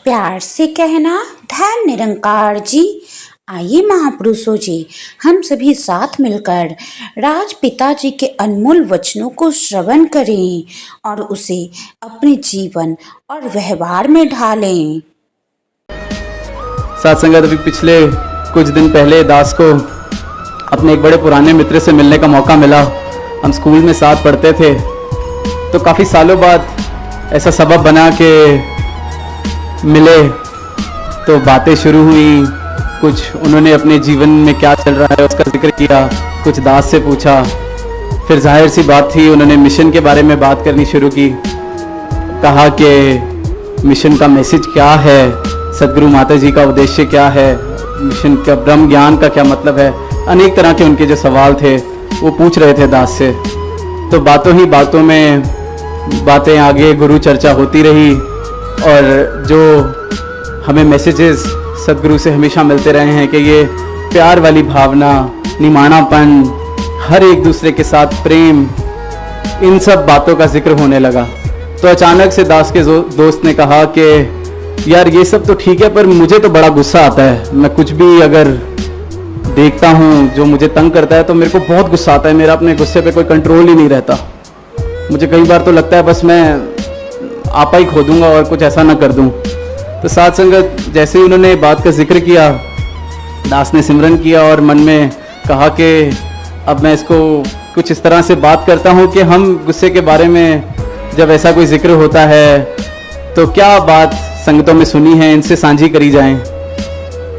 प्यार से कहना धन निरंकार जी। आइए महापुरुषों जी, हम सभी साथ मिलकर राजपिता जी के अनमोल वचनों को श्रवण करें और उसे अपने जीवन और व्यवहार में ढालें। साथ संगत, अभी पिछले कुछ दिन पहले दास को अपने एक बड़े पुराने मित्र से मिलने का मौका मिला। हम स्कूल में साथ पढ़ते थे, तो काफ़ी सालों बाद ऐसा सबब बना के मिले, तो बातें शुरू हुई। कुछ उन्होंने अपने जीवन में क्या चल रहा है उसका जिक्र किया, कुछ दास से पूछा। फिर जाहिर सी बात थी, उन्होंने मिशन के बारे में बात करनी शुरू की। कहा कि मिशन का मैसेज क्या है, सदगुरु माता जी का उद्देश्य क्या है, मिशन का ब्रह्म ज्ञान का क्या मतलब है। अनेक तरह के उनके जो सवाल थे वो पूछ रहे थे दास से। तो बातों ही बातों में बातें आगे गुरु चर्चा होती रही, और जो हमें मैसेजेस सदगुरु से हमेशा मिलते रहे हैं कि ये प्यार वाली भावना, निमाणापन, हर एक दूसरे के साथ प्रेम, इन सब बातों का जिक्र होने लगा। तो अचानक से दास के दोस्त ने कहा कि यार ये सब तो ठीक है, पर मुझे तो बड़ा गुस्सा आता है। मैं कुछ भी अगर देखता हूँ जो मुझे तंग करता है तो मेरे को बहुत गुस्सा आता है। मेरा अपने गुस्से पे कोई कंट्रोल ही नहीं रहता। मुझे कई बार तो लगता है बस मैं आपा ही खो दूंगा और कुछ ऐसा ना कर दूं। तो साथ संगत, जैसे ही उन्होंने बात का जिक्र किया, दास ने सिमरन किया और मन में कहा कि अब मैं इसको कुछ इस तरह से बात करता हूँ कि हम गुस्से के बारे में जब ऐसा कोई जिक्र होता है तो क्या बात संगतों में सुनी है, इनसे साझी करी जाएं।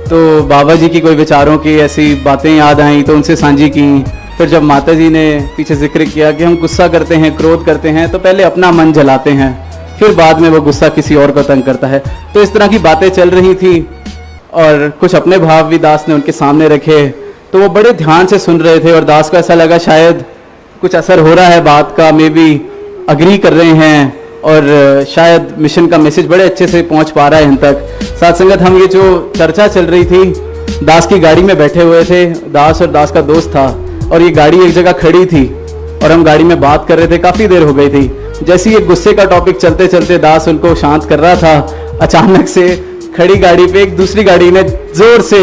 तो बाबा जी की कोई विचारों की ऐसी बातें याद आई तो उनसे साझी की। फिर जब माता जी ने पीछे जिक्र किया कि हम गुस्सा करते हैं, क्रोध करते हैं, तो पहले अपना मन जलाते हैं, फिर बाद में वो गुस्सा किसी और को तंग करता है। तो इस तरह की बातें चल रही थी और कुछ अपने भाव भी दास ने उनके सामने रखे। तो वो बड़े ध्यान से सुन रहे थे और दास को ऐसा लगा शायद कुछ असर हो रहा है बात का, मे बी अग्री कर रहे हैं और शायद मिशन का मैसेज बड़े अच्छे से पहुंच पा रहा है इन तक। साथ संगत, हम ये जो चर्चा चल रही थी, दास की गाड़ी में बैठे हुए थे, दास और दास का दोस्त था, और ये गाड़ी एक जगह खड़ी थी और हम गाड़ी में बात कर रहे थे। काफ़ी देर हो गई थी। जैसे ये गुस्से का टॉपिक चलते चलते दास उनको शांत कर रहा था, अचानक से खड़ी गाड़ी पे एक दूसरी गाड़ी ने जोर से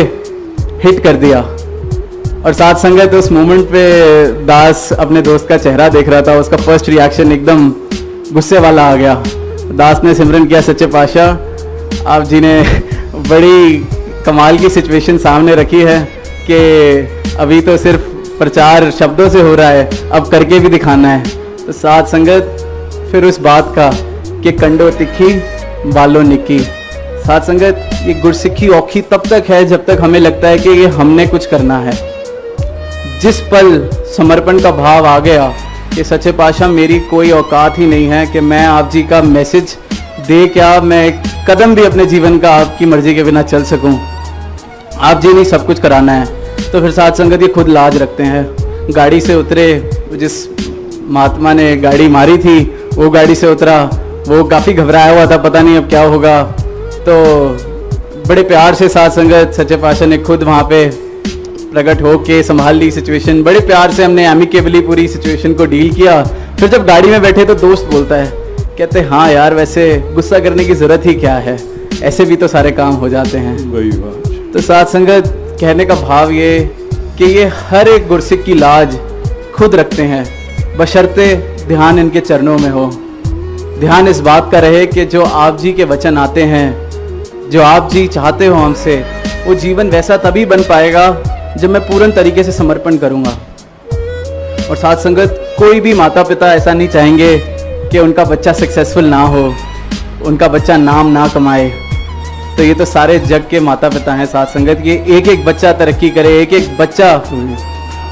हिट कर दिया। और साथ संगत, उस मोमेंट पे दास अपने दोस्त का चेहरा देख रहा था। उसका फर्स्ट रिएक्शन एकदम गुस्से वाला आ गया। दास ने सिमरन किया, सच्चे पातशाह आप जी ने बड़ी कमाल की सिचुएशन सामने रखी है कि अभी तो सिर्फ प्रचार शब्दों से हो रहा है, अब करके भी दिखाना है। तो साथ संगत, फिर उस बात का कि कंडो तिखी बालो निकी। साथ संगत, ये गुरसिक्खी औखी तब तक है जब तक हमें लगता है कि ये हमने कुछ करना है। जिस पल समर्पण का भाव आ गया कि सच्चे पातशाह मेरी कोई औकात ही नहीं है कि मैं आप जी का मैसेज दे क्या मैं एक कदम भी अपने जीवन का आपकी मर्जी के बिना चल सकूं, आप जी ने सब कुछ कराना है। तो फिर साथ संगत, ये खुद लाज रखते हैं। गाड़ी से उतरे, जिस महात्मा ने गाड़ी मारी थी वो गाड़ी से उतरा, वो काफ़ी घबराया हुआ था, पता नहीं अब क्या होगा। तो बड़े प्यार से साथ संगत सच्चे पातशाह ने खुद वहाँ पे प्रकट हो के संभाल ली सिचुएशन। बड़े प्यार से हमने एमिकेबली पूरी सिचुएशन को डील किया। फिर जब गाड़ी में बैठे तो दोस्त बोलता है, कहते हाँ यार वैसे गुस्सा करने की ज़रूरत ही क्या है, ऐसे भी तो सारे काम हो जाते हैं। वही बात। तो साथ संगत, कहने का भाव ये कि ये हर एक गुरसिक की लाज खुद रखते हैं, बशर्ते ध्यान इनके चरणों में हो। ध्यान इस बात का रहे कि जो आप जी के वचन आते हैं, जो आप जी चाहते हो हमसे, वो जीवन वैसा तभी बन पाएगा जब मैं पूर्ण तरीके से समर्पण करूँगा। और साथ संगत, कोई भी माता पिता ऐसा नहीं चाहेंगे कि उनका बच्चा सक्सेसफुल ना हो, उनका बच्चा नाम ना कमाए। तो ये तो सारे जग के माता पिता हैं साथ संगत, ये एक एक बच्चा तरक्की करे, एक एक बच्चा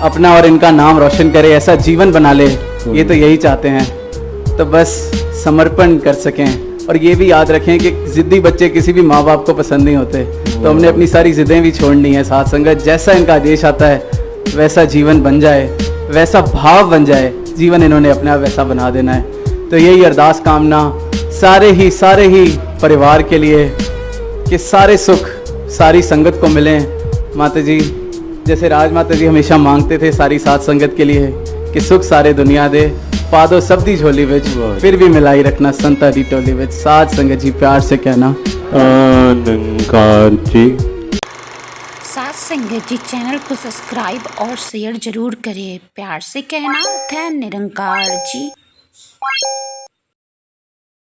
अपना और इनका नाम रोशन करे, ऐसा जीवन बना ले, ये तो यही चाहते हैं। तो बस समर्पण कर सकें। और ये भी याद रखें कि ज़िद्दी बच्चे किसी भी माँ बाप को पसंद नहीं होते। तो हमने अपनी सारी ज़िद्दें भी छोड़नी है साथ संगत। जैसा इनका आदेश आता है वैसा जीवन बन जाए, वैसा भाव बन जाए, जीवन इन्होंने अपने आप वैसा बना देना है। तो यही अरदास कामना सारे ही परिवार के लिए कि सारे सुख सारी संगत को मिलें। माता जी, जैसे राज माता जी हमेशा मांगते थे सारी साथ संगत के लिए कि सुख सारे दुनिया दे, पादो सब दी झोली विच, फिर भी मिलाई रखना संता दी टोली विच। साथ संगत जी प्यार से कहना अलंकार जी। साथ संगत जी चैनल को सब्सक्राइब और शेयर जरूर करें। प्यार से कहना धन निरंकार जी।